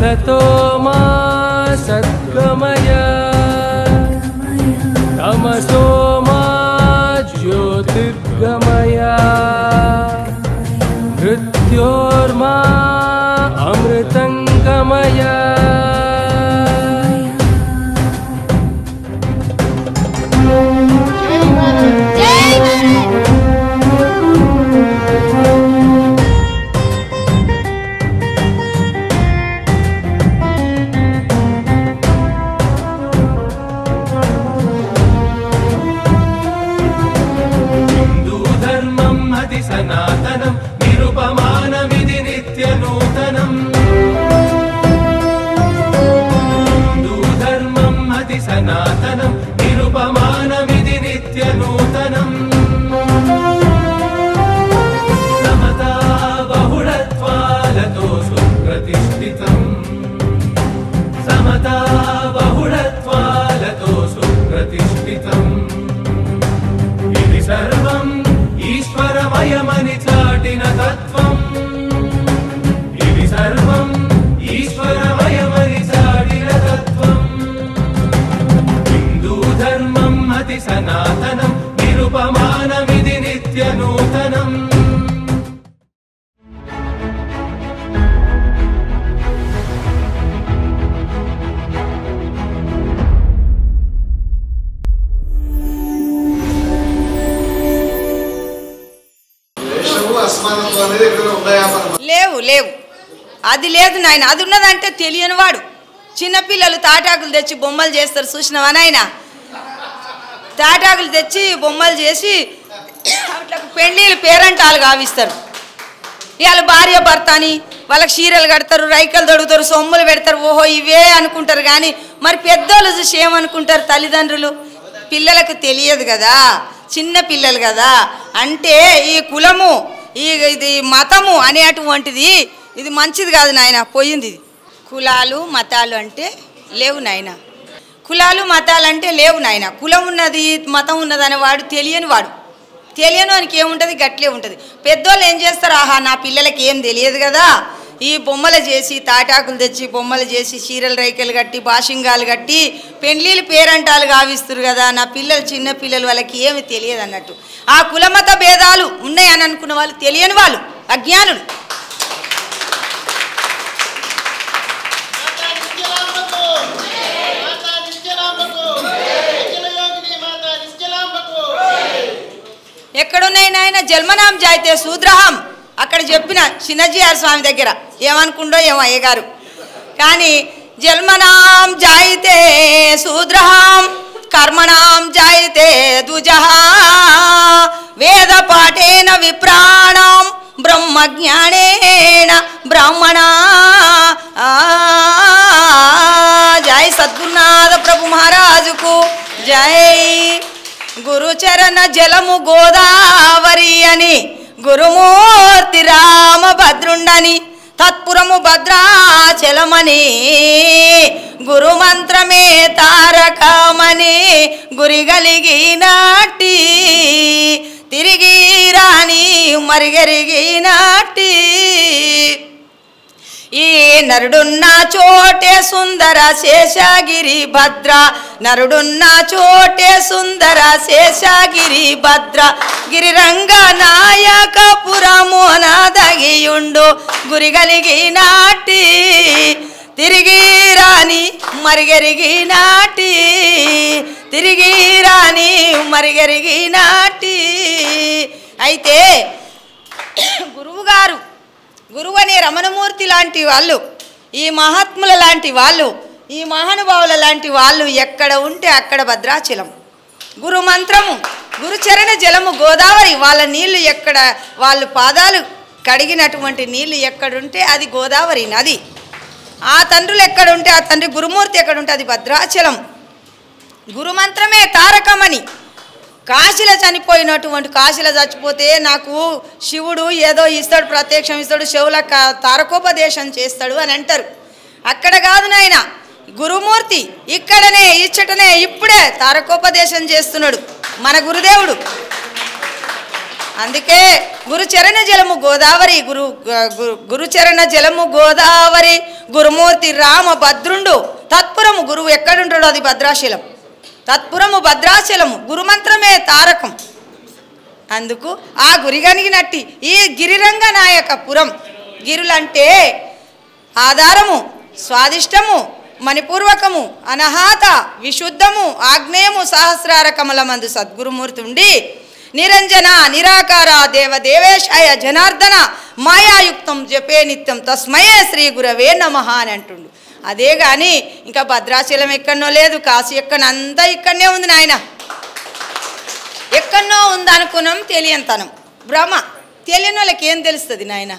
असतो मा सद्गमय तमसो मा ज्योतिर्गमय मृत्योर्मा अमृतंगमय सनातनं निरुपमानमिति नित्यनूतनम् हिन्दूधर्मम् अति सनातनं निरुपमानमिति नित्यनूतनम् समता बहुळत्वालतो सुप्रतिष्ठितम् समता बहुळत्वालतो सुप्रतिष्ठितम् इति सर्वम् ईश्वरमयमनि चाटिन तत्त्वम् इति सर्वम् ईश्वरमयमनि चाटिन तत्त्वम् हिन्दूधर्मम् अति सनातनं निरुपमानमिति नित्यनूतनम् లేవు లేవు అది లేదు నాయన. అది ఉన్నదంటే తెలియని వాడు. చిన్నపిల్లలు తాటాకులు తెచ్చి బొమ్మలు చేస్తారు, చూసినవా నాయన? తాటాకులు తెచ్చి బొమ్మలు చేసి అట్లకు పెళ్ళిళ్ళు పేరంటాలు గావిస్తారు. ఇవాళ భార్య భర్త అని వాళ్ళకి చీరలు కడతారు, రైకలు తొడుగుతారు, సొమ్ములు పెడతారు. ఓహో ఇవే అనుకుంటారు. కానీ మరి పెద్దోళ్ళు చూసి ఏమనుకుంటారు తల్లిదండ్రులు? పిల్లలకు తెలియదు కదా, చిన్న పిల్లలు కదా. అంటే ఈ కులము ఇది మతము అనేటువంటిది ఇది మంచిది కాదు నాయన, పోయింది ఇది. కులాలు మతాలు అంటే లేవు నాయన. కులాలు మతాలు అంటే లేవు నాయన. కులం ఉన్నది మతం ఉన్నది అనేవాడు తెలియని వాడు. తెలియని వానికి ఏముంటుంది? గట్లే ఉంటుంది. పెద్దోళ్ళు ఏం చేస్తారు? ఆహా నా పిల్లలకి ఏం తెలియదు కదా, ఈ బొమ్మలు చేసి తాటాకులు తెచ్చి బొమ్మలు చేసి చీరలు రైకలు కట్టి బాషింగాలు కట్టి పెండ్లీలు పేరంటాలు గావిస్తారు కదా, నా పిల్లలు చిన్న పిల్లలు వాళ్ళకి ఏమి తెలియదు అన్నట్టు. ఆ కులమత భేదాలు ఉన్నాయని అనుకున్న వాళ్ళు తెలియని వాళ్ళు, అజ్ఞానులు. ఎక్కడున్నాయి నాయన? జన్మనాం జాయితే శూద్రహం. అక్కడ చెప్పిన చిన్నజీఆర్ స్వామి దగ్గర ఏమనుకుండో ఏమో అయ్యగారు. కానీ జన్మనాం జాయితే శూద్రహం కర్మణాం జాయితే ద్విజః వేద పాఠేన విప్రాణాం బ్రహ్మజ్ఞానేన బ్రాహ్మణా. జై సద్గురునాథ ప్రభు మహారాజుకు జై. గురుచరణ జలము గోదావరి అని గురుమూర్తి రామభద్రుండని తత్పురము భద్రాచలమని గురుమంత్రమే తారకమని గురిగలిగినాటి తిరిగి రాని మరిగరిగినాటి. ఈ నరుడున్న చోటే సుందర శేషగిరి భద్ర, నరుడున్న చోటే సుందర శేషగిరి భద్ర, గిరిరంగ నాయకపురము నాదగియుండు గురిగలిగినాటి తిరిగి రాని మరిగరిగినాటి తిరిగి రాని మరిగరిగినాటి. అయితే గురువుగారు, గురువు అనే రమణమూర్తి లాంటి వాళ్ళు, ఈ మహాత్ముల లాంటి వాళ్ళు, ఈ మహానుభావుల లాంటి వాళ్ళు ఎక్కడ ఉంటే అక్కడ భద్రాచలం. గురు మంత్రము గురుచరణ జలము గోదావరి. వాళ్ళ నీళ్లు ఎక్కడ, వాళ్ళు పాదాలు కడిగినటువంటి నీళ్లు ఎక్కడుంటే అది గోదావరి నది. ఆ తండ్రులు ఎక్కడుంటే ఆ తండ్రి గురుమూర్తి ఎక్కడుంటే అది భద్రాచలం. గురుమంత్రమే తారకమని. కాశీలో చనిపోయినటువంటి, కాశీలో చచ్చిపోతే నాకు శివుడు ఏదో ఇస్తాడు, ప్రత్యక్షం ఇస్తాడు, శివుల తారకోపదేశం చేస్తాడు అని అంటారు. అక్కడ కాదు నాయన, గురుమూర్తి ఇక్కడనే ఇచ్చటనే ఇప్పుడే తారకోపదేశం చేస్తున్నాడు మన గురుదేవుడు. అందుకే గురుచరణ జలము గోదావరి గురుచరణ జలము గోదావరి గురుమూర్తి రామభద్రుండు తత్పురము గురువు ఎక్కడుంటాడో అది భద్రాచలం తత్పురము భద్రాచలము గురుమంత్రమే తారకం అందుకు ఆ గురిగనిగినట్టి ఈ గిరిరంగ నాయకపురం గిరులంటే ఆధారము స్వాదిష్టము మణిపూర్వకము అనహాత విశుద్ధము ఆగ్నేయము సహస్రార కమలమందు సద్గురుమూర్తి ఉండి నిరంజన నిరాకార దేవదేవేశాయ జనార్దన మాయాయుక్తం జపే నిత్యం తస్మయే శ్రీ గురవే నమః అని అంటుండు అదే కానీ ఇంకా భద్రాచలం ఎక్కడనో లేదు కాశీ ఎక్కడంతా ఇక్కడనే ఉంది నాయన ఎక్కడనో ఉందనుకున్నాం తెలియంతనం భ్రమ తెలియని వాళ్ళకి ఏం తెలుస్తుంది నాయన